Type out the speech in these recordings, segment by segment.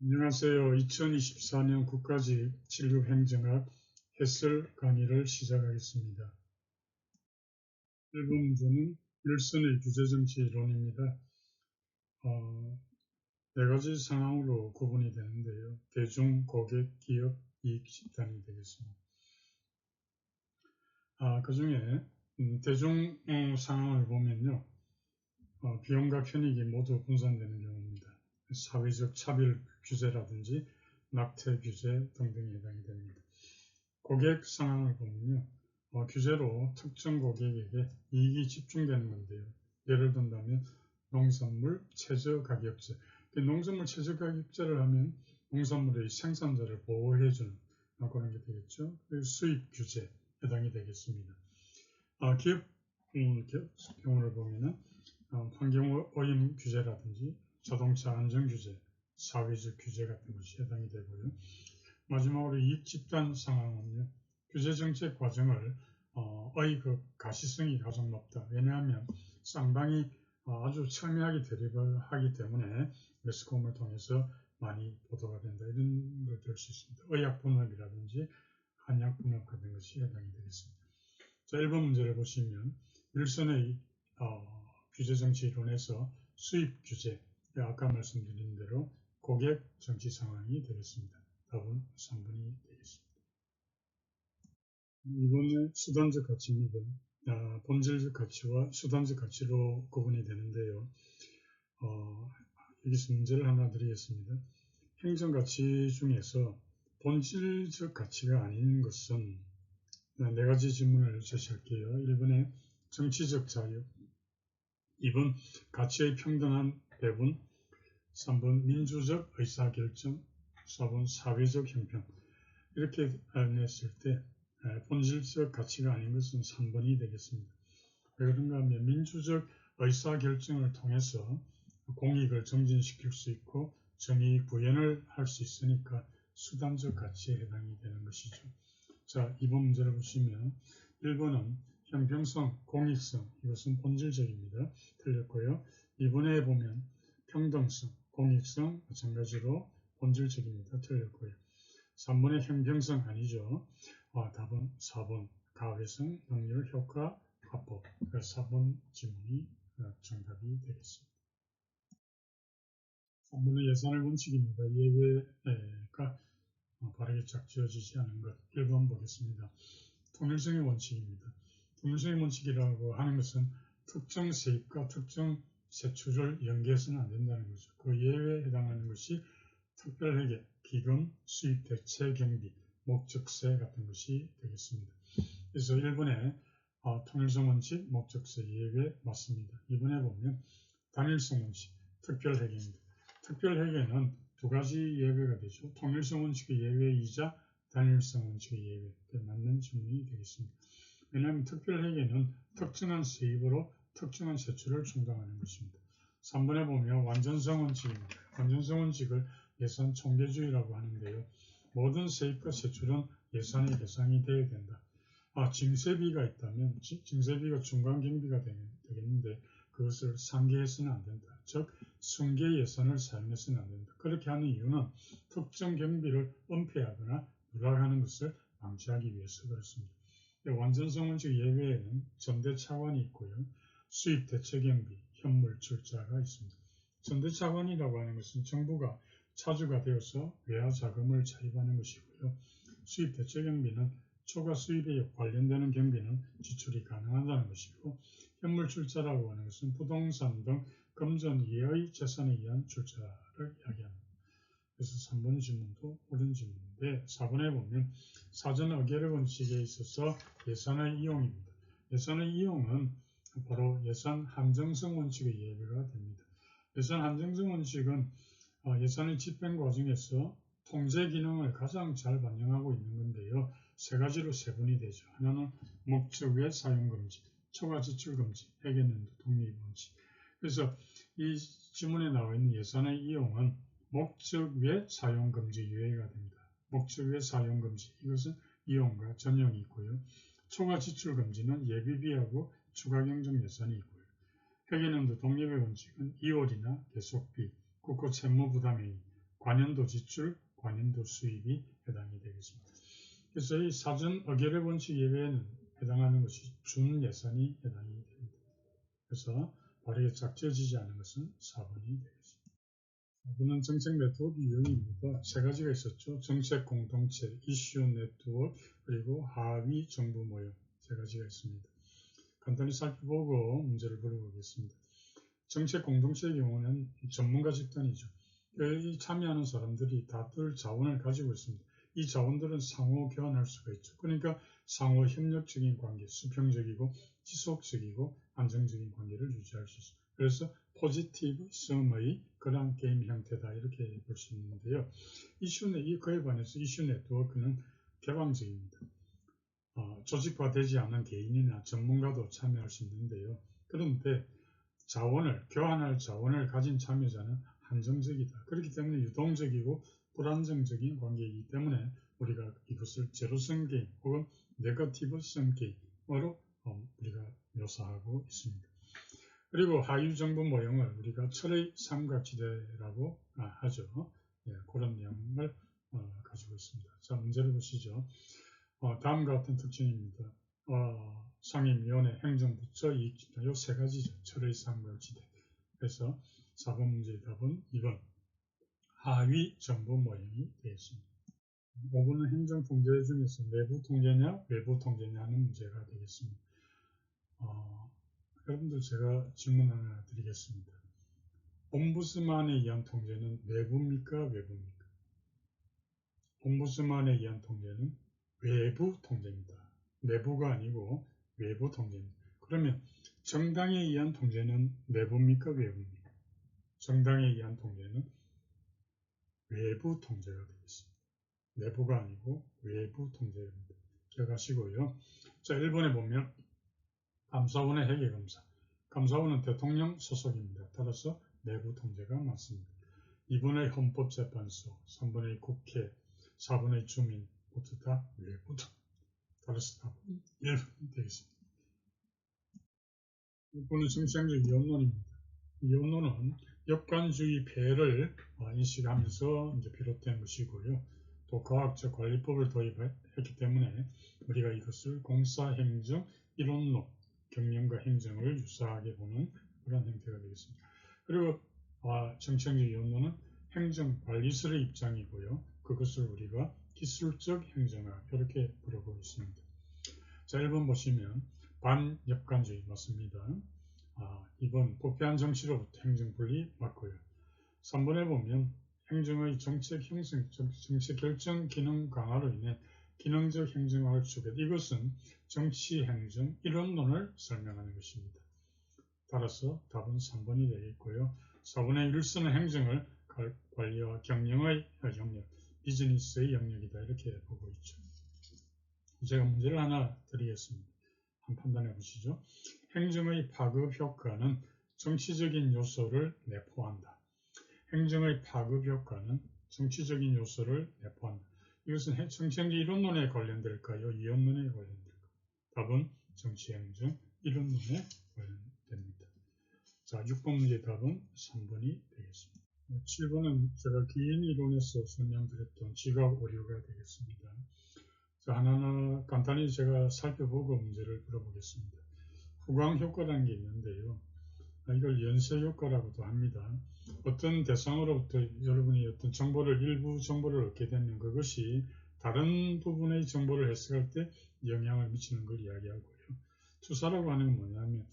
안녕하세요. 2024년 국가직 7급 행정학 해설 강의를 시작하겠습니다. 1번 문제는 일선의 규제정치 이론입니다. 네 가지 상황으로 구분이 되는데요. 대중, 고객, 기업, 이익 집단이 되겠습니다. 그 중에 대중 상황을 보면요. 비용과 편익이 모두 분산되는 경우입니다. 사회적 차별 규제라든지 낙태 규제 등등에 해당이 됩니다. 고객 상황을 보면요. 규제로 특정 고객에게 이익이 집중되는 건데요. 예를 든다면 농산물 최저가격제. 농산물 최저가격제를 하면 농산물의 생산자를 보호해주는 그런 게 되겠죠. 그리고 수입 규제에 해당이 되겠습니다. 기업 경우를 보면은 환경오염 규제라든지 자동차 안전 규제, 사회적 규제 같은 것이 해당이 되고요. 마지막으로 이익 집단 상황은요. 규제 정책 과정을 그 가시성이 가장 높다. 왜냐하면 쌍방이 아주 첨예하게 대립을 하기 때문에 매스컴을 통해서 많이 보도가 된다. 이런 걸 들 수 있습니다. 의학 분업이라든지 한약 분업 같은 것이 해당이 되겠습니다. 자, 1번 문제를 보시면 일선의 규제 정치 이론에서 수입 규제, 아까 말씀드린 대로 고객 정치 상황이 되겠습니다. 답은 3번이 되겠습니다. 이번에 수단적 가치입니다. 본질적 가치와 수단적 가치로 구분이 되는데요. 여기서 문제를 하나 드리겠습니다. 행정가치 중에서 본질적 가치가 아닌 것은 네 가지 질문을 제시할게요. 1번에 정치적 자유, 2번 가치의 평등한 배분, 3번 민주적 의사결정, 4번 사회적 형평. 이렇게 냈을 때 본질적 가치가 아닌 것은 3번이 되겠습니다. 왜 그런가 하면 민주적 의사결정을 통해서 공익을 정진시킬 수 있고 정의 구현을 할 수 있으니까 수단적 가치에 해당이 되는 것이죠. 자, 2번 문제를 보시면 1번은 형평성, 공익성, 이것은 본질적입니다. 틀렸고요. 2번에 보면 평등성, 공익성, 마찬가지로 본질적입니다. 틀렸고요. 3번의 형평성 아니죠. 답은 4번 가외성, 능률, 효과, 화법. 4번 지문이 정답이 되겠습니다. 3번은 예산의 원칙입니다. 예외가 바르게 짝지어지지 않은 것. 1번 보겠습니다. 통일성의 원칙입니다. 통일성의 원칙이라고 하는 것은 특정 세입과 특정 세출을 연계해서는 안 된다는 거죠. 그 예외에 해당하는 것이 특별회계, 기금, 수입 대체 경비, 목적세 같은 것이 되겠습니다. 그래서 1번에 통일성 원칙, 목적세 예외 맞습니다. 2번에 보면 단일성 원칙, 특별회계입니다. 특별회계는 두 가지 예외가 되죠. 통일성 원칙의 예외이자 단일성 원칙의 예외, 맞는 질문이 되겠습니다. 왜냐하면 특별회계는 특정한 세입으로 특정한 세출을 충당하는 것입니다. 3번에 보면 완전성 원칙입니다. 완전성 원칙을 예산 총계주의라고 하는데요. 모든 세입과 세출은 예산의 계산이 되어야 된다. 징세비가 있다면 징세비가 중간경비가 되겠는데 그것을 상계해서는 안 된다. 즉 순계 예산을 사용해서는 안 된다. 그렇게 하는 이유는 특정 경비를 은폐하거나 누락하는 것을 방지하기 위해서 그렇습니다. 완전성 원칙 예외에는 전대 차관이 있고요. 수입 대체 경비, 현물 출자가 있습니다. 전대 차관이라고 하는 것은 정부가 차주가 되어서 외화 자금을 차입하는 것이고요. 수입 대체 경비는 초과 수입에 관련되는 경비는 지출이 가능하다는 것이고, 현물 출자라고 하는 것은 부동산 등 금전 이외의 재산에 의한 출자를 이야기합니다. 그래서 3번 질문도 옳은 질문인데 4번에 보면 사전 의결의 원칙에 있어서 예산의 이용입니다. 예산의 이용은 바로 예산 한정성 원칙의 예외가 됩니다. 예산 한정성 원칙은 예산의 집행 과정에서 통제 기능을 가장 잘 반영하고 있는 건데요. 세 가지로 세분이 되죠. 하나는 목적 외 사용 금지, 초과 지출 금지, 회계연도 독립 원칙. 그래서 이 지문에 나와 있는 예산의 이용은 목적 외 사용 금지 유예가 됩니다. 목적 외 사용 금지, 이것은 이용과 전용이 있고요. 초과 지출 금지는 예비비하고 추가 경정 예산이 있고요. 회계연도 독립의 원칙은 이월이나 계속비, 국고 채무 부담행위, 관연도 지출, 관연도 수입이 해당이 되겠습니다. 그래서 이 사전 의결의 원칙 예외에는 해당하는 것이 준예산이 해당이 됩니다. 그래서 발의에 짝지어지지 않은 것은 4번이 되겠습니다. 4번은 정책 네트워크 유형입니다. 세 가지가 있었죠. 정책 공동체, 이슈 네트워크, 그리고 하위 정부 모형 세 가지가 있습니다. 간단히 살펴보고 문제를 풀어보겠습니다. 정책 공동체의 경우는 전문가 집단이죠. 이 참여하는 사람들이 다들 자원을 가지고 있습니다. 이 자원들은 상호 교환할 수가 있죠. 그러니까 상호 협력적인 관계, 수평적이고 지속적이고 안정적인 관계를 유지할 수 있습니다. 그래서 포지티브 썸의 그런 게임 형태다 이렇게 볼 수 있는데요. 그에 반해서 이슈 네트워크는 개방적입니다. 조직화되지 않은 개인이나 전문가도 참여할 수 있는데요. 그런데 교환할 자원을 가진 참여자는 한정적이다. 그렇기 때문에 유동적이고 불안정적인 관계이기 때문에 우리가 이것을 제로섬 게임 혹은 네거티브 섬 게임으로 우리가 묘사하고 있습니다. 그리고 하위정부 모형을 우리가 철의 삼각지대라고 하죠. 그런 내용을 가지고 있습니다. 자, 문제를 보시죠. 다음과 같은 특징입니다. 상임위원회, 행정부처, 이익집단 이 세 가지죠. 철의 삼각지대. 그래서 4번 문제의 답은 2번 하위 정부 모형이 되겠습니다. 5번은 행정통제 중에서 내부 통제냐 외부 통제냐 하는 문제가 되겠습니다. 여러분들 제가 질문 하나 드리겠습니다. 옴부스만에 의한 통제는 내부입니까 외부입니까? 옴부스만에 의한 통제는 외부 통제입니다. 내부가 아니고 외부 통제입니다. 그러면 정당에 의한 통제는 내부입니까 외부입니까? 정당에 의한 통제는 외부 통제가 되겠습니다. 내부가 아니고 외부 통제입니다. 기억하시고요. 자, 1번에 보면 감사원의 회계검사. 감사원은 대통령 소속입니다. 따라서 내부 통제가 맞습니다. 2번의 헌법재판소, 3번의 국회, 4번의 주민 모두 다 외부 통제. 따라서 답은 1번이 되겠습니다. 6번은 정치행정 이혼론입니다. 이혼론은 역관주의 폐해를 인식하면서 이제 비롯된 것이고요. 또 과학적 관리법을 도입했기 때문에 우리가 이것을 공사행정 이론론, 경영과 행정을 유사하게 보는 그런 형태가 되겠습니다. 그리고 정치행정 이혼론은 행정관리설의 입장이고요. 그것을 우리가 기술적 행정학 이렇게 부르고 있습니다. 자, 1번 보시면 반역관주의 맞습니다. 2번 부패한 정치로부터 행정분리 맞고요. 3번에 보면 행정의 정책 형성, 정책 결정 기능 강화로 인해 기능적 행정학을 추구했다. 이것은 정치 행정 이론론을 설명하는 것입니다. 따라서 답은 3번이 되겠고요. 4번의 일선의 행정을 관리와 경영의 영역, 비즈니스의 영역이다 이렇게 보고 있죠. 제가 문제를 하나 드리겠습니다. 한번 판단해 보시죠. 행정의 파급 효과는 정치적인 요소를 내포한다. 행정의 파급 효과는 정치적인 요소를 내포한다. 이것은 정치행정 이론론에 관련될까요? 이론론에 관련될까요? 답은 정치행정 이론론에 관련됩니다. 자, 6번 문제의 답은 3번이 되겠습니다. 7번은 제가 기인 이론에서 설명드렸던 지각 오류가 되겠습니다. 자, 하나하나 간단히 제가 살펴보고 문제를 풀어보겠습니다. 후광 효과라는 게 있는데요. 이걸 연쇄 효과라고도 합니다. 어떤 대상으로부터 여러분이 어떤 일부 정보를 얻게 되면 그것이 다른 부분의 정보를 해석할 때 영향을 미치는 걸 이야기하고요. 투사라고 하는 건 뭐냐면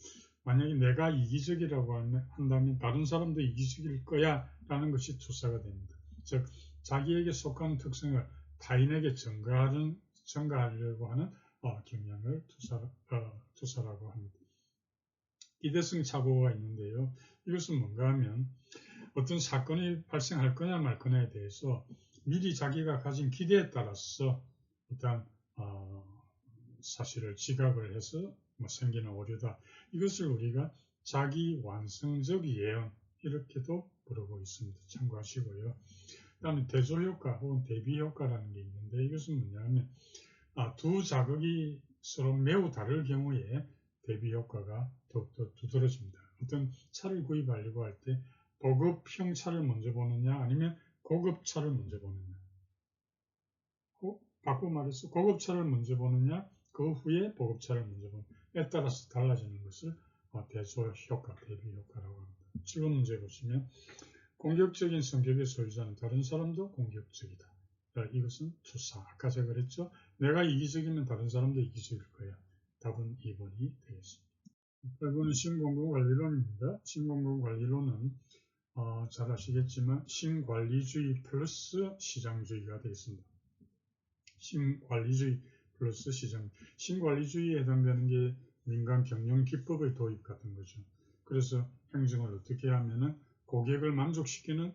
만약에 내가 이기적이라고 한다면 다른 사람도 이기적일 거야 라는 것이 투사가 됩니다. 즉 자기에게 속하는 특성을 타인에게 전가하려고 하는 경향을 투사라고 합니다. 기대성 착오가 있는데요. 이것은 뭔가 하면 어떤 사건이 발생할 거냐 말 거냐에 대해서 미리 자기가 가진 기대에 따라서 어떤 사실을 지각을 해서 생기는 오류다. 이것을 우리가 자기 완성적 예언 이렇게도 부르고 있습니다. 참고하시고요. 그 다음에 대조효과 혹은 대비효과라는 게 있는데 이것은 뭐냐면 두 자극이 서로 매우 다를 경우에 대비효과가 더욱더 두드러집니다. 어떤 차를 구입하려고 할 때 보급형 차를 먼저 보느냐 아니면 고급차를 먼저 보느냐. 바꾸고 말해서 고급차를 먼저 보느냐, 그 후에 보급차를 먼저 보느냐에 따라서 달라지는 것을 대조 효과, 대비 효과라고 합니다. 7번 문제 보시면 공격적인 성격의 소유자는 다른 사람도 공격적이다. 이것은 투사. 아까 제가 그랬죠. 내가 이기적이면 다른 사람도 이기적일 거야. 답은 2번이 되겠습니다. 8번은 신공공관리론입니다. 신공공관리론은 잘 아시겠지만 신관리주의 플러스 시장주의가 되겠습니다. 신관리주의 플러스 시장. 신관리주의에 해당되는 게 민간 경영 기법의 도입 같은 거죠. 그래서 행정을 어떻게 하면은 고객을 만족시키는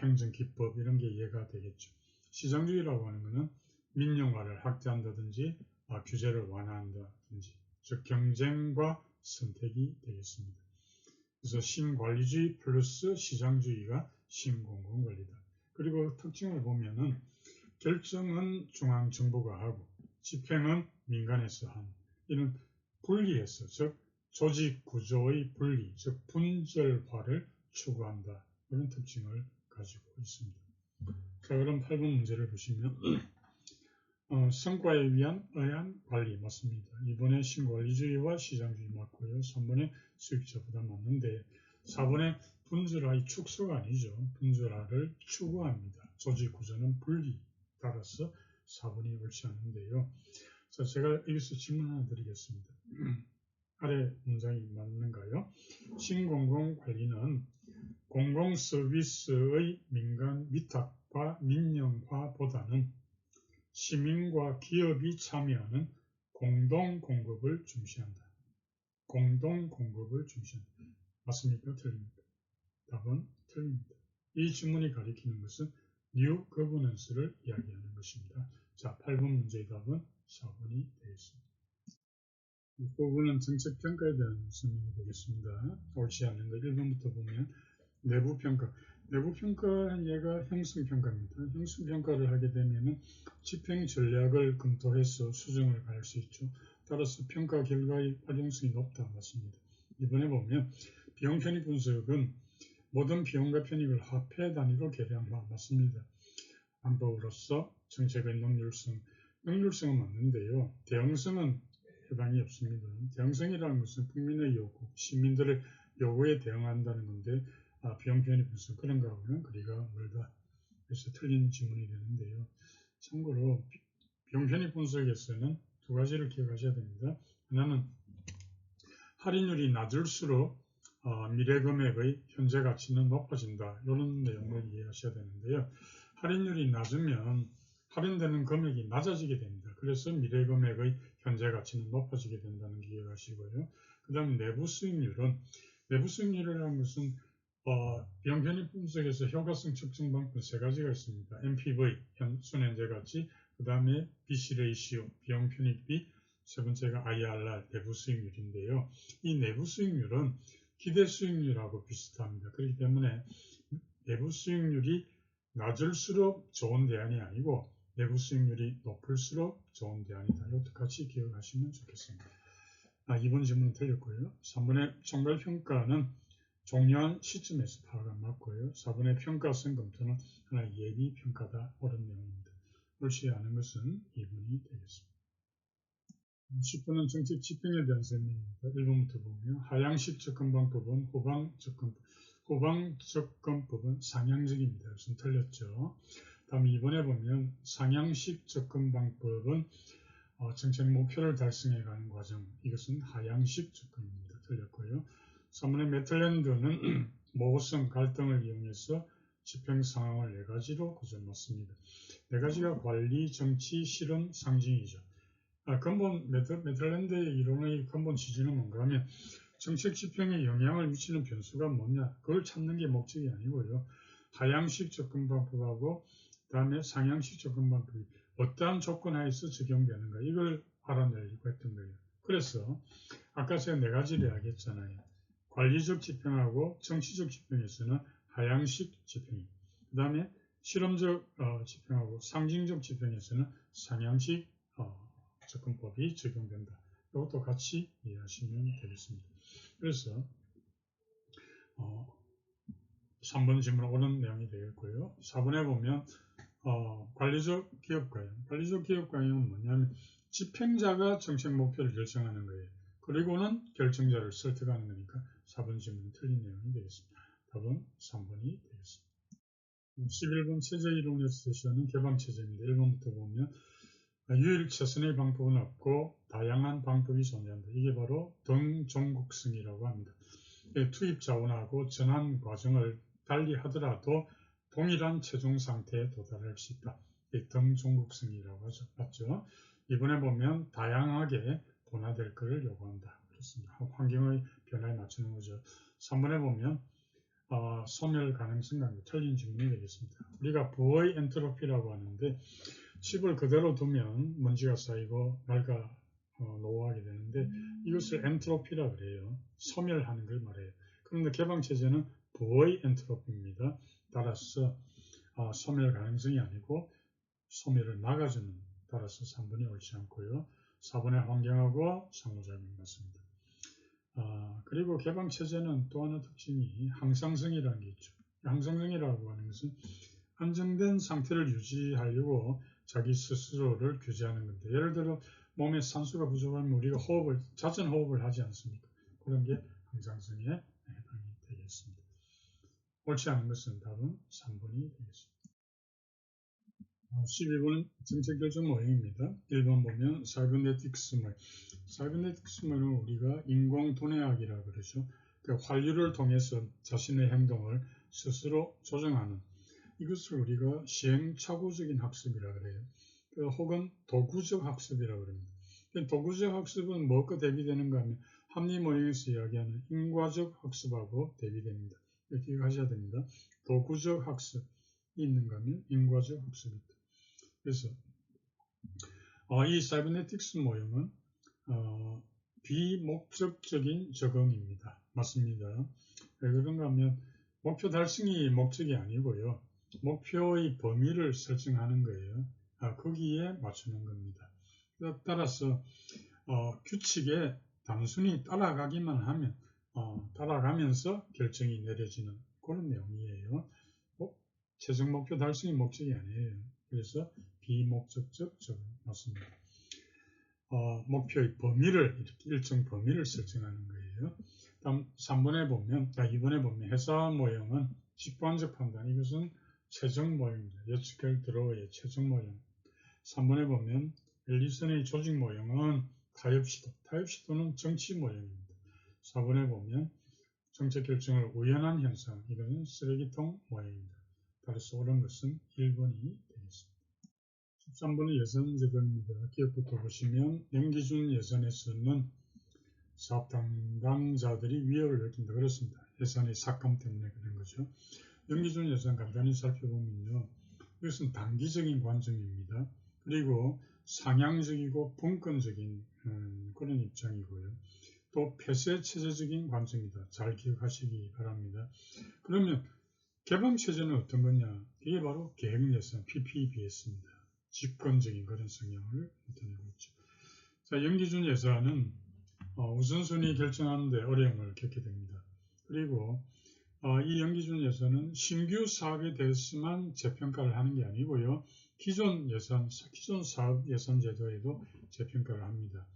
행정 기법 이런 게 이해가 되겠죠. 시장주의라고 하는 것은 민영화를 확대한다든지 규제를 완화한다든지 즉 경쟁과 선택이 되겠습니다. 그래서 신관리주의 플러스 시장주의가 신공공관리다. 그리고 특징을 보면은 결정은 중앙정부가 하고 집행은 민간에서 하는 이는 분리해서 즉 조직구조의 분리 즉 분절화를 추구한다. 이런 특징을 가지고 있습니다. 자, 그럼 8번 문제를 보시면 성과에 의한 관리 맞습니다. 이번에 신관리주의와 시장주의 맞고요. 3번에 수익자 부담 맞는데 4번에 분절화의 축소가 아니죠. 분절화를 추구합니다. 조직구조는 분리 따라서 4번이 옳지 않는데요. 자, 제가 여기서 질문 하나 드리겠습니다. 아래 문장이 맞는가요? 신공공관리는 공공서비스의 민간 위탁과 민영화보다는 시민과 기업이 참여하는 공동공급을 중시한다. 공동공급을 중시한다. 맞습니까? 틀립니까? 답은 틀립니다. 이 질문이 가리키는 것은 뉴 거버넌스를 이야기하는 것입니다. 자, 8번 문제의 답은 4번이 되겠습니다. 9번은 정책평가에 대한 설명을 보겠습니다. 옳지 않은 거 1번부터 보면 내부평가. 내부평가 얘가 형성평가입니다. 형성평가를 하게 되면 집행 전략을 검토해서 수정을 가할 수 있죠. 따라서 평가 결과의 활용성이 높다. 맞습니다. 이번에 보면 비용 편익 분석은 모든 비용과 편익을 화폐 단위로 계량화. 맞습니다. 방법으로서 정책의 능률성은 맞는데요. 대응성은 해당이 없습니다. 대응성이라는 것은 국민의 요구, 시민들의 요구에 대응한다는 건데 비용 편익 분석 그런 거하고는 거리가 멀다. 그래서 틀린 질문이 되는데요. 참고로 비용 편익 분석에서는 두 가지를 기억하셔야 됩니다. 하나는 할인율이 낮을수록 미래 금액의 현재 가치는 높아진다. 이런 내용을 이해하셔야 되는데요. 할인율이 낮으면 할인되는 금액이 낮아지게 됩니다. 그래서 미래 금액의 현재 가치는 높아지게 된다는 게 이해하시고요. 그 다음에 내부 수익률은 내부 수익률이라는 것은 비용 편익 분석에서 효과성 측정 방법 세 가지가 있습니다. NPV, 순현재 가치, 그 다음에 BC 레이시오, 비용 편익비, 세 번째가 IRR, 내부 수익률인데요. 이 내부 수익률은 기대 수익률하고 비슷합니다. 그렇기 때문에 내부 수익률이 낮을수록 좋은 대안이 아니고 내부 수익률이 높을수록 좋은 대안이다. 이것도 같이 기억하시면 좋겠습니다. 이번 질문은 틀렸고요. 3번의 총괄평가는 종료한 시점에서 파악은 맞고요. 4번의 평가성 검토는 하나의 예비평가다. 옳은 내용입니다. 옳지 않은 것은 2번이 되겠습니다. 10번은 정책 집행에 대한 설명입니다. 1번부터 보면 하향식 접근방법은 후방 접근법은 상향적입니다. 여기서 틀렸죠. 다음 2번에 보면 상향식 접근방법은 정책 목표를 달성해가는 과정, 이것은 하향식 접근입니다. 틀렸고요. 3번의 메틀랜드는 모호성, 갈등을 이용해서 집행 상황을 4가지로 구조해놨습니다. 4가지가 관리, 정치, 실험, 상징이죠. 근본 메틀랜드의 이론의 근본 취지는 뭔가 하면 정책 집행에 영향을 미치는 변수가 뭐냐, 그걸 찾는 게 목적이 아니고요. 하향식 접근 방법하고 그다음에 상향식 접근 방법이 어떠한 조건 하에서 적용되는가, 이걸 알아내려고 했던 거예요. 그래서 아까 제가 4가지를 이야기했잖아요. 관리적 집행하고 정치적 집행에서는 하향식 집행, 그 다음에 실험적 집행하고 상징적 집행에서는 상향식 접근법이 적용된다. 이것도 같이 이해하시면 되겠습니다. 그래서 3번 질문 옳은 내용이 되겠고요. 4번에 보면 관리적 기업가용. 관리적 기업가용은 뭐냐면 집행자가 정책 목표를 결정하는 거예요. 그리고는 결정자를 설득하는 거니까 4번 질문은 틀린 내용이 되겠습니다. 답은 3번이 되겠습니다. 11번 체제 이론의 세션은 개방체제입니다. 1번부터 보면 유일 최선의 방법은 없고 다양한 방법이 존재한다. 이게 바로 등종국성이라고 합니다. 투입 자원하고 전환 과정을 달리 하더라도 동일한 최종 상태에 도달할 수 있다. 등종국성이라고 하죠. 맞죠? 이번에 보면 다양하게 분화될 것을 요구한다. 그렇습니다. 환경의 변화에 맞추는 거죠. 3번에 보면 소멸 가능성 관계 틀린 질문이 되겠습니다. 우리가 부의 엔트로피라고 하는데 칩을 그대로 두면 먼지가 쌓이고 낡아 노후하게 되는데 이것을 엔트로피라 그래요. 소멸하는 걸 말해요. 그런데 개방체제는 부의 엔트로피입니다. 따라서 소멸 가능성이 아니고 소멸을 막아주는, 따라서 3번이 옳지 않고요. 4번의 환경하고 상호작용 같습니다. 그리고 개방체제는 또 하나 특징이 항상성이라는 게 있죠. 항상성이라고 하는 것은 안정된 상태를 유지하려고 자기 스스로를 규제하는 건데, 예를 들어 몸에 산소가 부족하면 우리가 잦은 호흡을 하지 않습니까? 그런 게 항상성에 해당이 되겠습니다. 옳지 않은 것은 답은 3번이 되겠습니다. 12번은 정책결정 모형입니다. 1번 보면 사이버네틱스 모형. 사이버네틱스 모형은 우리가 인공도내학이라고 그러죠. 그러니까 활류를 통해서 자신의 행동을 스스로 조정하는, 이것을 우리가 시행착오적인 학습이라 그래요. 혹은 도구적 학습이라고 그럽니다. 도구적 학습은 무엇과 대비되는가 하면 합리 모형에서 이야기하는 인과적 학습하고 대비됩니다. 이렇게 기억하셔야 됩니다. 도구적 학습이 있는가 하면 인과적 학습이 있다. 그래서 이 사이버네틱스 모형은 비목적적인 적응입니다. 맞습니다. 왜 그런가 하면 목표 달성이 목적이 아니고요. 목표의 범위를 설정하는 거예요. 거기에 맞추는 겁니다. 따라서 규칙에 단순히 따라가기만 하면 따라가면서 결정이 내려지는 그런 내용이에요. 최종 목표 달성이 목적이 아니에요. 그래서 비목적적 적응 맞습니다. 목표의 범위를, 이렇게 일정 범위를 설정하는 거예요. 다음 3번에 보면, 2번에 보면 회사 모형은 직관적 판단, 이것은 최종 모형입니다. 예측할 드로우의 최종 모형. 3번에 보면 엘리슨의 조직 모형은 타협시도, 타협시도는 정치 모형입니다. 4번에 보면 정책 결정을 우연한 현상, 이것은 쓰레기통 모형입니다. 따라서 옳은 것은 1번이 되겠습니다. 13번은 예산제도입니다. 기억부터 보시면 연기준 예산에서는 사업 담당자들이 위협을 느낀다. 그렇습니다. 예산의 삭감 때문에 그런 거죠. 연기준 예산 간단히 살펴보면요. 이것은 단기적인 관점입니다. 그리고 상향적이고 분권적인 그런 입장이고요. 또 폐쇄체제적인 관점이다. 잘 기억하시기 바랍니다. 그러면 개방체제는 어떤 거냐? 이게 바로 계획예산, PPBS입니다. 집권적인 그런 성향을 나타내고 있죠. 자, 연기준 예산은 우선순위 결정하는데 어려움을 겪게 됩니다. 그리고 이 연기준 예산은 신규 사업에 대해서만 재평가를 하는 게 아니고요. 기존 사업 예산 제도에도 재평가를 합니다.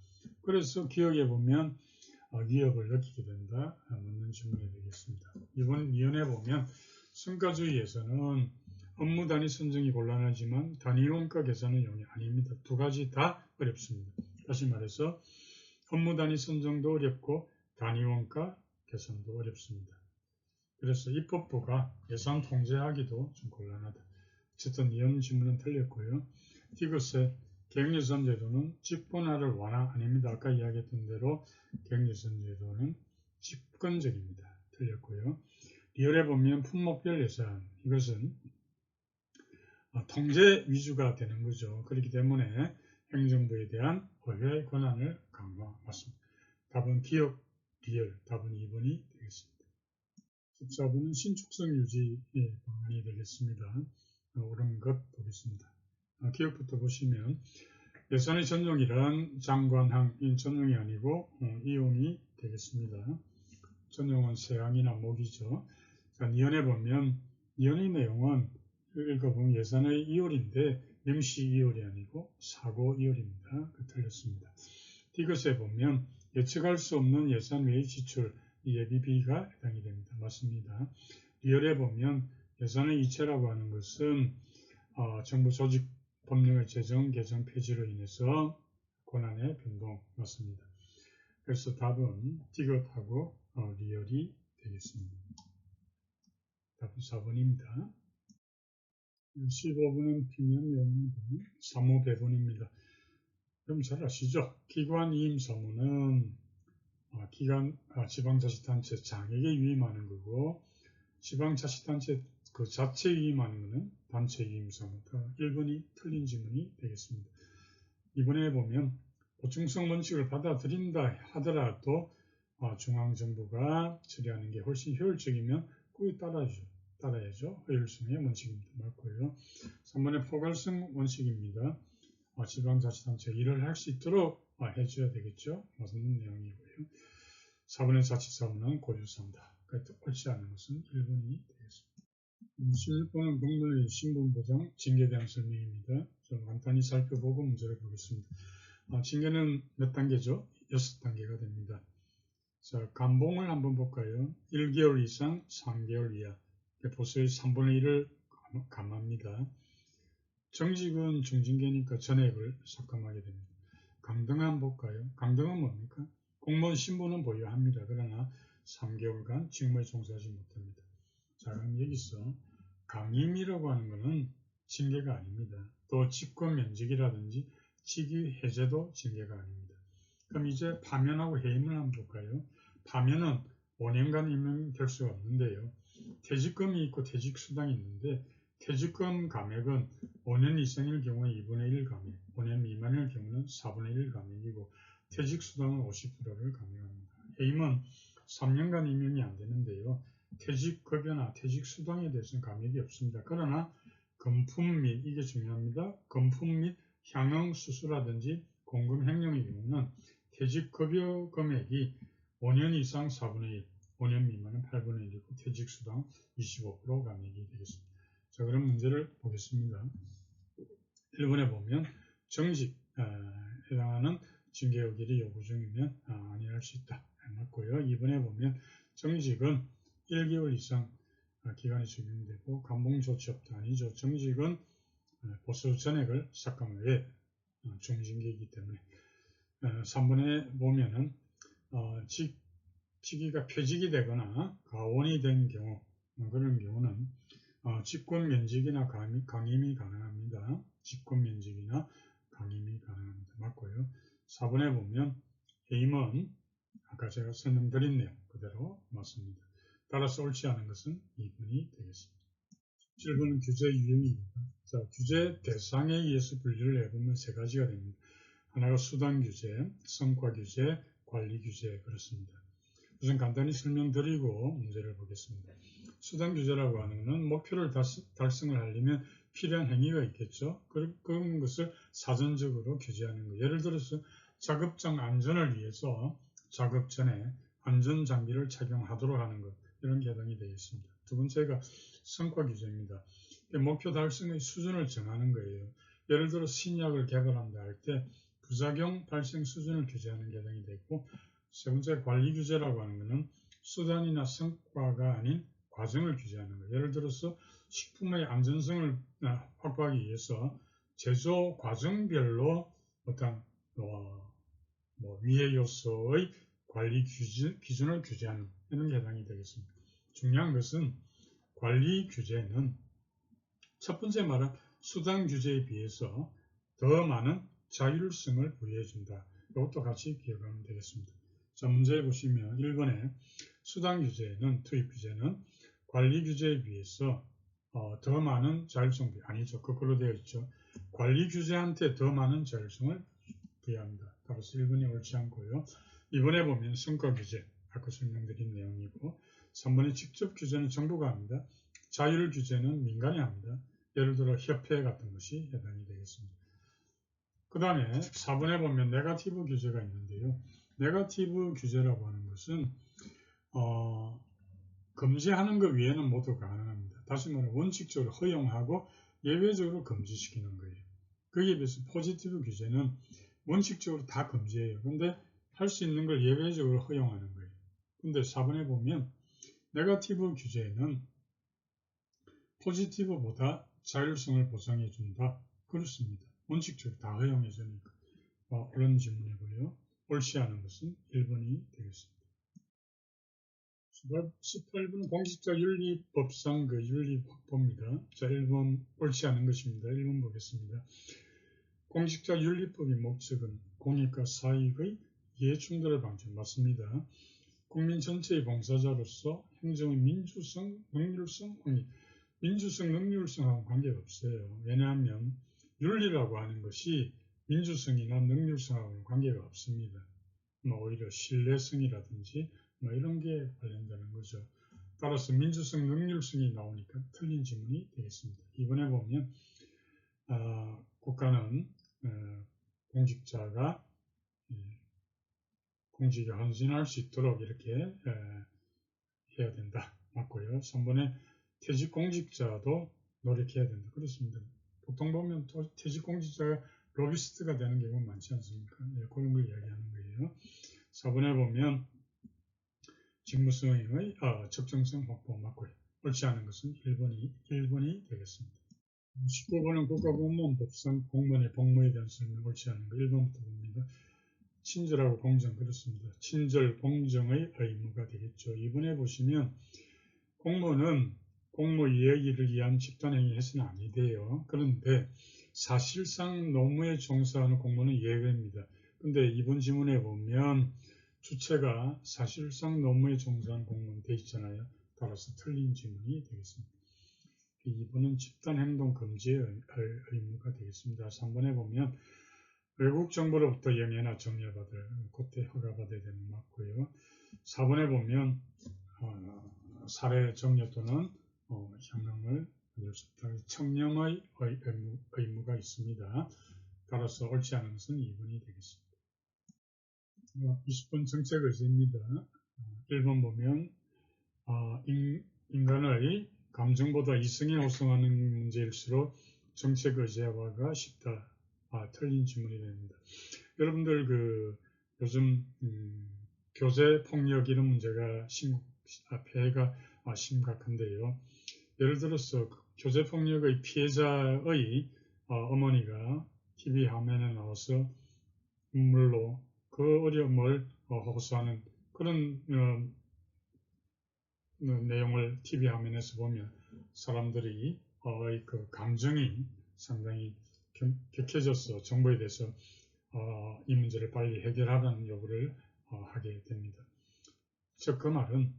그래서 기업에 보면 위협을 느끼게 된다. 묻는 질문이 되겠습니다. 이번 위원회 보면 성과주의 예산은 업무 단위 선정이 곤란하지만 단위 원가 계산은 용이 아닙니다. 두 가지 다 어렵습니다. 다시 말해서 업무 단위 선정도 어렵고 단위 원가 계산도 어렵습니다. 그래서 입법부가 예산 통제하기도 좀 곤란하다. 어쨌든 이런 질문은 틀렸고요. 디귿의 계획예산 제도는 직분화를 완화 아닙니다. 아까 이야기했던 대로 계획예산 제도는 집권적입니다. 틀렸고요. 리얼에 보면 품목별 예산, 이것은 통제 위주가 되는 거죠. 그렇기 때문에 행정부에 대한 의회 권한을 강화 맞습니다. 답은 기억, 리얼, 답은 2번이 되겠습니다. 14번은 신축성 유지 방안이 되겠습니다. 옳은 것 보겠습니다. 기억부터 보시면 예산의 전용이란 장관항, 전용이 아니고 이용이 되겠습니다. 전용은 세항이나 목이죠. 자, 니은에 보면 니은의 내용은 읽어보면 예산의 이율인데 명시 이율이 아니고 사고 이율입니다. 틀렸습니다. 디귿에 보면 예측할 수 없는 예산 외의 지출 예비비가 해당이 됩니다. 맞습니다. 리얼에 보면 예산의 이체라고 하는 것은 정부 조직 법령의 제정, 개정, 폐지로 인해서 권한의 변동 맞습니다. 그래서 답은 디귿하고 리얼이 되겠습니다. 답은 4번입니다. 15번은 피면 내용입니다. 사무 배분입니다. 그럼 잘 아시죠? 기관 이임 사무는 지방자치단체 장에게 위임하는 거고 지방자치단체 그 자체 위임하는 것은 단체 위임 사무. 1번이 틀린 지문이 되겠습니다. 이번에 보면 보충성 원칙을 받아들인다 하더라도 중앙정부가 처리하는 게 훨씬 효율적이면 꼭 따라야죠. 효율성의 원칙입니다. 맞고요. 3번의 포괄성 원칙입니다. 지방자치단체가 일을 할 수 있도록 해줘야 되겠죠. 맞는 내용이고요. 4번의 자치사무는 고유사무다. 그러니까 옳지 않은 것은 1번이 되겠습니다. 11번은 공무원의 신분보장, 징계에 대한 설명입니다. 좀 간단히 살펴보고 문제를 보겠습니다. 징계는 몇 단계죠? 6단계가 됩니다. 자, 감봉을 한번 볼까요? 1개월 이상, 3개월 이하. 보수의 3분의 1을 감합니다. 정직은 중징계니까 전액을 삭감하게 됩니다. 강등한 볼까요? 강등은 뭡니까? 공무원 신분은 보유합니다. 그러나 3개월간 직무에 종사하지 못합니다. 자, 그럼 여기서 강임이라고 하는 것은 징계가 아닙니다. 또 직권 면직이라든지 직위 해제도 징계가 아닙니다. 그럼 이제 파면하고 해임을 한번 볼까요? 파면은 5년간 임명될 수가 없는데요. 퇴직금이 있고 퇴직수당이 있는데 퇴직금 감액은 5년 이상일 경우에 2분의 1 감액, 5년 미만일 경우는 4분의 1 감액이고 퇴직수당은 50%를 감액합니다. 해임은 3년간 임명이 안 되는데요. 퇴직급여나 퇴직수당에 대해서는 감액이 없습니다. 그러나 금품 및, 이게 중요합니다. 금품 및 향응수수라든지 공금횡령의 경우는 퇴직급여 금액이 5년 이상 4분의 1, 5년 미만은 8분의 1이고 퇴직수당 25% 감액이 되겠습니다. 자, 그럼 문제를 보겠습니다. 1번에 보면 정직 해당하는 징계의결이 요구 중이면 안일할 수 있다. 맞고요. 2번에 보면 정직은 1개월 이상 기간이 적용되고 감봉 조치 없다. 아니죠. 정직은 보수 전액을 삭감을 왜 중징계이기 때문에 3번에 보면은 직위가 폐직이 되거나 가원이 된 경우 그런 경우는 직권 면직이나 강임이 가능합니다. 직권 면직이나 강임이 가능합니다. 맞고요. 4번에 보면 해임은 아까 제가 설명드린 내용 그대로 맞습니다. 따라서 옳지 않은 것은 2번이 되겠습니다. 7번은 규제 유형입니다. 자, 규제 대상에 의해서 분류를 해보면 세 가지가 됩니다. 하나가 수단 규제, 성과 규제, 관리 규제 그렇습니다. 우선 간단히 설명드리고 문제를 보겠습니다. 수단 규제라고 하는 것은 목표를 달성을 하려면 필요한 행위가 있겠죠. 그런 것을 사전적으로 규제하는 것. 예를 들어서 작업장 안전을 위해서 작업 전에 안전장비를 착용하도록 하는 것. 이런 게 해당이 되겠습니다. 두 번째가 성과 규제입니다. 목표 달성의 수준을 정하는 거예요. 예를 들어 신약을 개발한다 할 때 부작용 발생 수준을 규제하는 게 해당이 되고 세 번째 관리 규제라고 하는 것은 수단이나 성과가 아닌 과정을 규제하는 거예요. 예를 들어서 식품의 안전성을 확보하기 위해서 제조 과정별로 어떤 위해 요소의 관리 기준을 규제하는 이런 게 해당이 되겠습니다. 중요한 것은 관리 규제는 첫 번째 말은 수단 규제에 비해서 더 많은 자율성을 부여해준다. 이것도 같이 기억하면 되겠습니다. 자, 문제 보시면 1번에 수단 규제는 투입 규제는 관리 규제에 비해서 더 많은 자율성 아니죠. 거꾸로 되어 있죠. 관리 규제한테 더 많은 자율성을 부여합니다. 따라서 1번이 옳지 않고요. 2번에 보면 성과 규제, 아까 설명드린 내용이고 3번에 직접 규제는 정부가 합니다. 자율 규제는 민간이 합니다. 예를 들어 협회 같은 것이 해당이 되겠습니다. 그 다음에 4번에 보면 네거티브 규제가 있는데요. 네거티브 규제라고 하는 것은 금지하는 것 외에는 모두 가능합니다. 다시 말해 원칙적으로 허용하고 예외적으로 금지시키는 거예요. 거기에 비해서 포지티브 규제는 원칙적으로 다 금지해요. 근데 할 수 있는 걸 예외적으로 허용하는 거예요. 근데 4번에 보면 네거티브 규제는 포지티브보다 자율성을 보장해 준다. 그렇습니다. 원칙적으로 다 허용해 주니까. 그런 질문이고요. 옳지 않은 것은 1번이 되겠습니다. 18번은 공직자윤리법상 그 윤리 확보입니다. 자, 1번 옳지 않은 것입니다. 1번 보겠습니다. 공직자윤리법의 목적은 공익과 사익의 이해충돌을 방지. 맞습니다. 국민 전체의 봉사자로서 행정의 민주성, 능률성, 확립. 민주성, 능률성하고는 관계가 없어요. 왜냐하면 윤리라고 하는 것이 민주성이나 능률성하고는 관계가 없습니다. 오히려 신뢰성이라든지 이런 게 관련되는 거죠. 따라서 민주성, 능률성이 나오니까 틀린 질문이 되겠습니다. 이번에 보면 국가는 공직자가 공직에 헌신할 수 있도록 이렇게 해야 된다. 맞고요. 3번에 퇴직공직자도 노력해야 된다. 그렇습니다. 보통 보면 퇴직공직자가 로비스트가 되는 경우가 많지 않습니까? 그런 걸 이야기하는 거예요. 4번에 보면 직무수행의 적정성 확보 맞고요. 옳지 않은 것은 1번이 되겠습니다. 19번은 국가공무원법상 공무원의 복무에 대한 설명 옳지 않은 거 1번부터 봅니다. 친절하고 공정 그렇습니다. 친절, 공정의 의무가 되겠죠. 이번에 보시면 공무원은 공무 이행을 위한 집단행위 해서는 아니 돼요. 그런데 사실상 노무에 종사하는 공무원은 예외입니다. 근데 이번 지문에 보면 주체가 사실상 노무에 종사하는 공무원 돼 있잖아요. 따라서 틀린 지문이 되겠습니다. 2번은 집단행동 금지의 의무가 되겠습니다. 3번에 보면 외국 정보로부터 영해나 정려받을 그때 허가받아야 되는 맞고요. 4번에 보면 살해, 정려 또는 형량을 받을 수 없다. 청렴의 의무가 있습니다. 따라서 옳지 않은 것은 2번이 되겠습니다. 20번 정책 의제입니다. 1번 보면 인간의 감정보다 이성에 호소하는 문제일수록 정책 의제화가 쉽다. 틀린 질문이 됩니다. 여러분들 요즘 교제 폭력 이런 문제가 폐해가 심각한데요. 예를 들어서 교제 폭력의 피해자의 어머니가 TV 화면에 나와서 눈물로 그 어려움을 호소하는 그런 내용을 TV 화면에서 보면 사람들이 그 감정이 상당히 격해져서 정부에 대해서 이 문제를 빨리 해결하라는 요구를 하게 됩니다. 즉 그 말은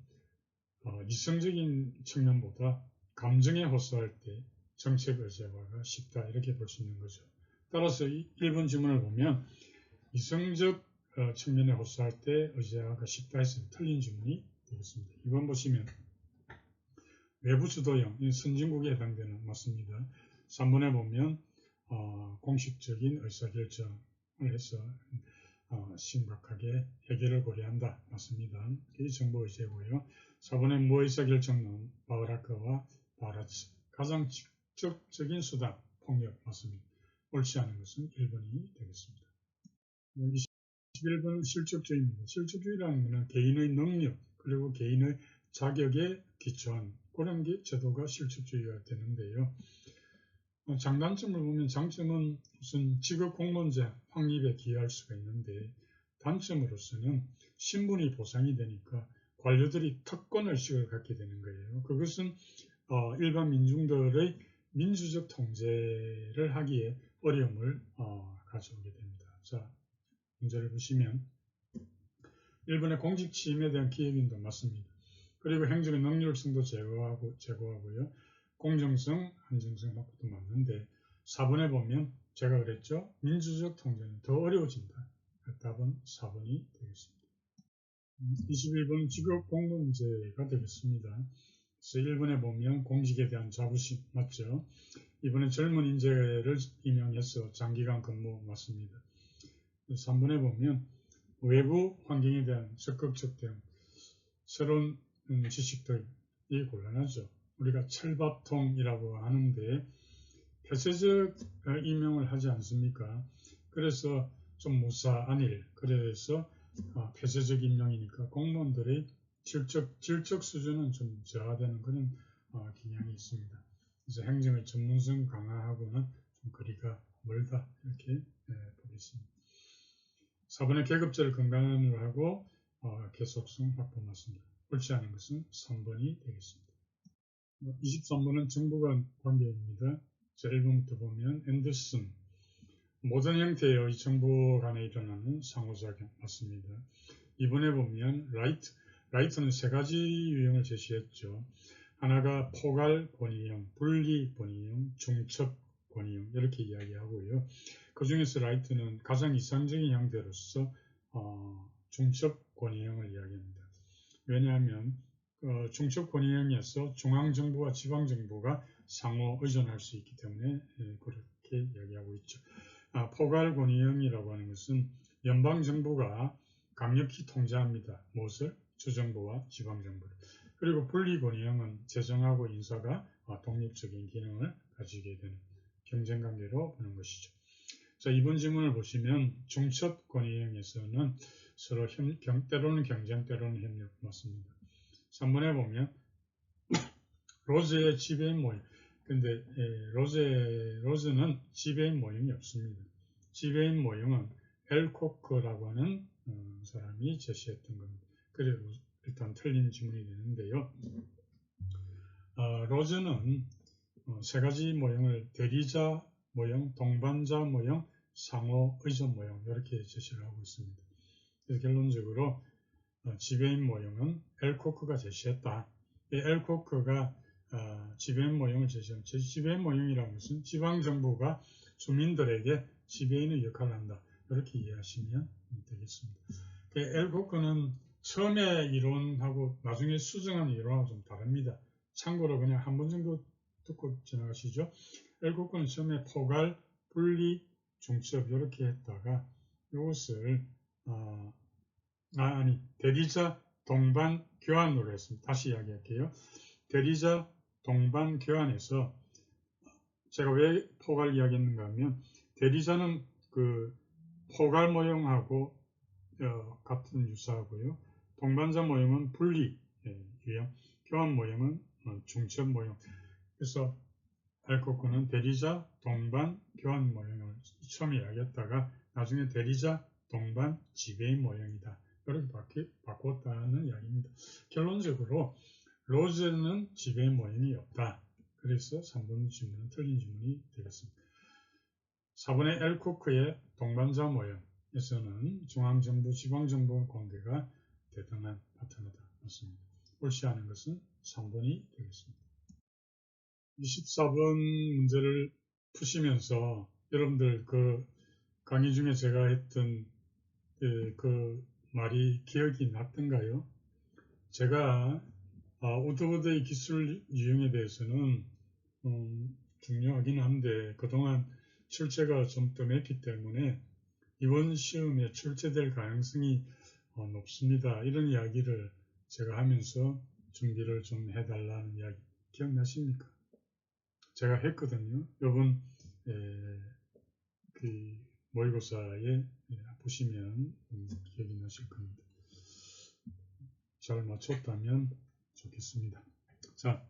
이성적인 측면보다 감정에 호소할 때 정책 의제화가 쉽다 이렇게 볼 수 있는 거죠. 따라서 1번 질문을 보면 이성적 측면에 호소할 때 의제화가 쉽다 했으면 틀린 질문이 되겠습니다. 2번 보시면 외부 주도형 선진국에 해당되는 맞습니다. 3번에 보면 공식적인 의사결정을 해서 심각하게 해결을 고려한다. 맞습니다. 이게 정보 의제고요. 4번에 무의사결정론 바흐라크와 바라츠 가장 직접적인 수단 폭력 맞습니다. 옳지 않은 것은 1번이 되겠습니다. 21번은 실적주의입니다. 실적주의라는 것은 개인의 능력 그리고 개인의 자격에 기초한 그런 게 제도가 실적주의가 되는데요. 장단점을 보면 장점은 우선 직업 공무원제 확립에 기여할 수가 있는데 단점으로서는 신분이 보상이 되니까 관료들이 특권의식을 갖게 되는 거예요. 그것은 일반 민중들의 민주적 통제를 하기에 어려움을 가져오게 됩니다. 자, 문제를 보시면 1번의 공직 취임에 대한 기획인도 맞습니다. 그리고 행정의 능률성도 제고하고요. 공정성, 안정성 확보도 맞는데 4번에 보면 제가 그랬죠. 민주적 통제는 더 어려워진다. 답은 4번이 되겠습니다. 21번은 직업 공무원제가 되겠습니다. 그래서 1번에 보면 공직에 대한 자부심 맞죠. 이번엔 젊은 인재를 임용해서 장기간 근무 맞습니다. 3번에 보면 외부 환경에 대한 적극적 대응, 새로운 지식들, 곤란하죠. 우리가 철밥통이라고 하는데 폐쇄적 임용을 하지 않습니까? 그래서 좀 무사안일, 그래서 폐쇄적 임용이니까 공무원들의 질적 수준은 좀 저하되는 그런 경향이 있습니다. 그래서 행정의 전문성 강화하고는 좀 거리가 멀다 이렇게 보겠습니다. 4번의 계급제를 근간으로 하고 계속성 확보 맞습니다. 옳지 않은 것은 3번이 되겠습니다. 23번은 정부간 관계입니다. 자, 1번부터 보면 앤더슨 모든 형태의 정부 간에 일어나는 상호작용 맞습니다. 이번에 보면 라이트는 세 가지 유형을 제시했죠. 하나가 포괄 권위형, 분리 권위형, 중첩 권위형 이렇게 이야기하고요. 그 중에서 라이트는 가장 이상적인 형태로서 중첩 권위형을 이야기합니다. 왜냐하면 중첩 권위형에서 중앙정부와 지방정부가 상호 의존할 수 있기 때문에 그렇게 이야기하고 있죠. 포괄 권위형이라고 하는 것은 연방정부가 강력히 통제합니다. 무엇을? 주정부와 지방정부를. 그리고 분리 권위형은 재정하고 인사가 독립적인 기능을 가지게 되는 경쟁관계로 보는 것이죠. 자, 이번 지문을 보시면 중첩 권위형에서는 서로 때로는 경쟁, 때로는 협력 맞습니다. 3번에 보면 로즈의 지배인 모임. 근데 로즈는 지배인 모임이 없습니다. 지배인 모임은 엘코크라고 하는 사람이 제시했던 겁니다. 그래서 일단 틀린 지문이 되는데요. 로즈는 세 가지 모형을 대리자 모형, 동반자 모형, 상호 의존 모형 이렇게 제시를 하고 있습니다. 그래서 결론적으로 지배인 모형은 엘코크가 제시했다. 이 엘코크가 지배인 모형을 제시한 지배인 모형이라는 것은 지방정부가 주민들에게 지배인의 역할을 한다. 이렇게 이해하시면 되겠습니다. 엘코크는 처음에 이론하고 나중에 수정한 이론하고 좀 다릅니다. 참고로 그냥 한 번 정도 듣고 지나가시죠. 엘코크는 처음에 포괄, 분리, 중첩 이렇게 했다가 이것을 대리자, 동반, 교환으로 했습니다. 다시 이야기할게요. 대리자, 동반, 교환에서 제가 왜 포괄 이야기했는가 하면 대리자는 그 포괄 모형하고 같은 유사하고요. 동반자 모형은 분리 유형, 교환 모형은 중첩 모형. 그래서 엘코크는 대리자, 동반, 교환 모형을 처음에 이야기했다가 나중에 대리자, 동반, 지배인 모형이다. 이렇게 바꿨다는 이야기입니다. 결론적으로 로즈는 지배인 모형이 없다. 그래서 3번 질문은 틀린 질문이 되겠습니다. 4번의 엘코크의 동반자 모형에서는 중앙정부, 지방정부 관계가 대등한 파트너다. 맞습니다. 옳지 않은 것은 3번이 되겠습니다. 24번 문제를 푸시면서 여러분들 그 강의 중에 제가 했던 그 말이 기억이 났던가요? 제가 우드워드의 기술 유형에 대해서는 중요하긴 한데 그동안 출제가 좀 뜸했기 때문에 이번 시험에 출제될 가능성이 높습니다. 이런 이야기를 제가 하면서 준비를 좀 해달라는 이야기 기억나십니까? 제가 했거든요. 이번 그 모의고사에 보시면 기억이 나실 겁니다. 잘 맞췄다면 좋겠습니다. 자,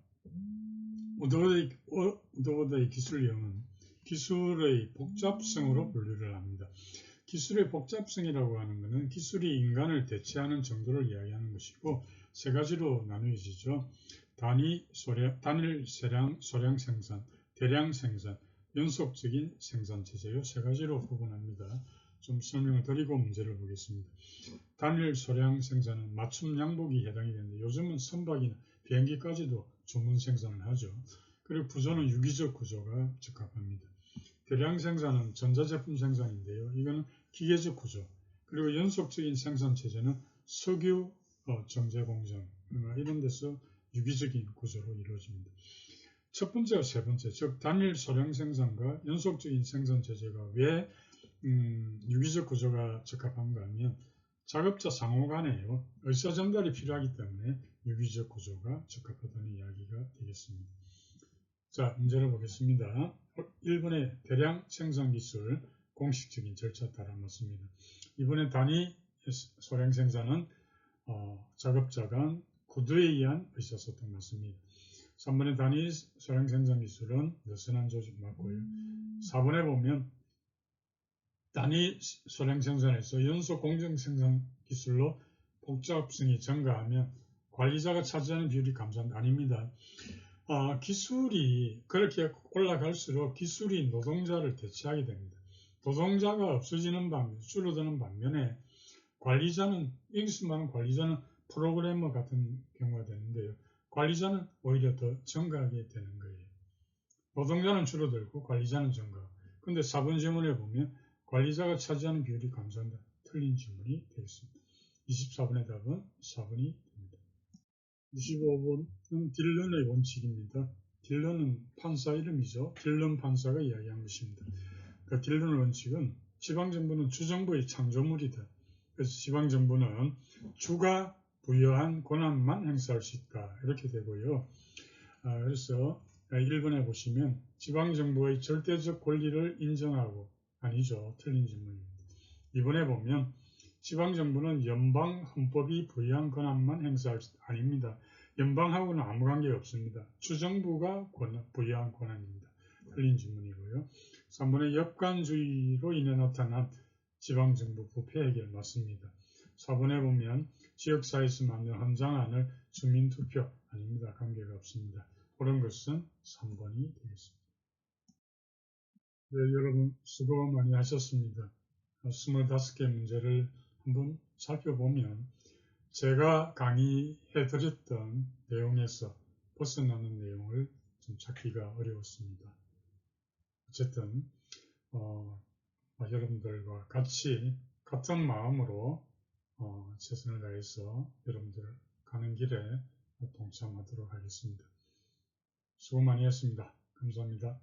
우드워드의 기술형은 기술의 복잡성으로 분류를 합니다. 기술의 복잡성이라고 하는 것은 기술이 인간을 대체하는 정도를 이야기하는 것이고 세 가지로 나누어지죠. 단일 소량 생산, 대량 생산, 연속적인 생산 체제요. 세 가지로 구분합니다. 좀 설명을 드리고 문제를 보겠습니다. 단일 소량 생산은 맞춤 양복이 해당이 되는데 요즘은 선박이나 비행기까지도 주문 생산을 하죠. 그리고 구조는 유기적 구조가 적합합니다. 대량 생산은 전자제품 생산인데요. 이거는 기계적 구조. 그리고 연속적인 생산 체제는 석유 정제 공장 이런 데서 유기적인 구조로 이루어집니다. 첫 번째와 세 번째, 즉 단일 소량 생산과 연속적인 생산 체제가 왜 유기적 구조가 적합한가 하면 작업자 상호 간에 의사 전달이 필요하기 때문에 유기적 구조가 적합하다는 이야기가 되겠습니다. 자, 문제를 보겠습니다. 1번의 대량 생산 기술 공식적인 절차 따라 맞습니다. 이번에 단위 소량 생산은 작업자 간 구두에 의한 의사소통 맞습니다. 3번의 단위 소량 생산 기술은 느슨한 조직 맞고요. 4번에 보면 단위 소량 생산에서 연속 공정 생산 기술로 복잡성이 증가하면 관리자가 차지하는 비율이 감소한다. 아닙니다. 기술이 그렇게 올라갈수록 기술이 노동자를 대체하게 됩니다. 노동자가 없어지는 반면, 줄어드는 반면에 관리자는, 여기서 말하는 관리자는 프로그래머 같은 경우가 되는데요. 관리자는 오히려 더 증가하게 되는 거예요. 노동자는 줄어들고 관리자는 증가. 근데 4번 질문에 보면 관리자가 차지하는 비율이 감소한다. 틀린 질문이 되겠습니다. 24번의 답은 4번이 됩니다. 25번은 딜런의 원칙입니다. 딜런은 판사 이름이죠. 딜런 판사가 이야기한 것입니다. 그 딜런의 원칙은 지방정부는 주정부의 창조물이다. 그래서 지방정부는 주가 부여한 권한만 행사할 수 있다. 이렇게 되고요. 그래서 1번에 보시면 지방정부의 절대적 권리를 인정하고, 아니죠. 틀린 질문입니다. 2번에 보면 지방정부는 연방 헌법이 부여한 권한만 행사할 수 아닙니다. 연방하고는 아무 관계가 없습니다. 주정부가 부여한 권한입니다. 틀린 질문이고요. 3번에 역관주의로 인해 나타난 지방정부 부패 해결 맞습니다. 4번에 보면 지역사회에서 만든 헌장안을 주민투표 아닙니다. 관계가 없습니다. 그런 것은 3번이 되겠습니다. 네, 여러분 수고 많이 하셨습니다. 25개 문제를 한번 살펴보면 제가 강의해드렸던 내용에서 벗어나는 내용을 좀 찾기가 어려웠습니다. 어쨌든 여러분들과 같이 같은 마음으로 최선을 다해서 여러분들 가는 길에 동참하도록 하겠습니다. 수고 많이 했습니다. 감사합니다.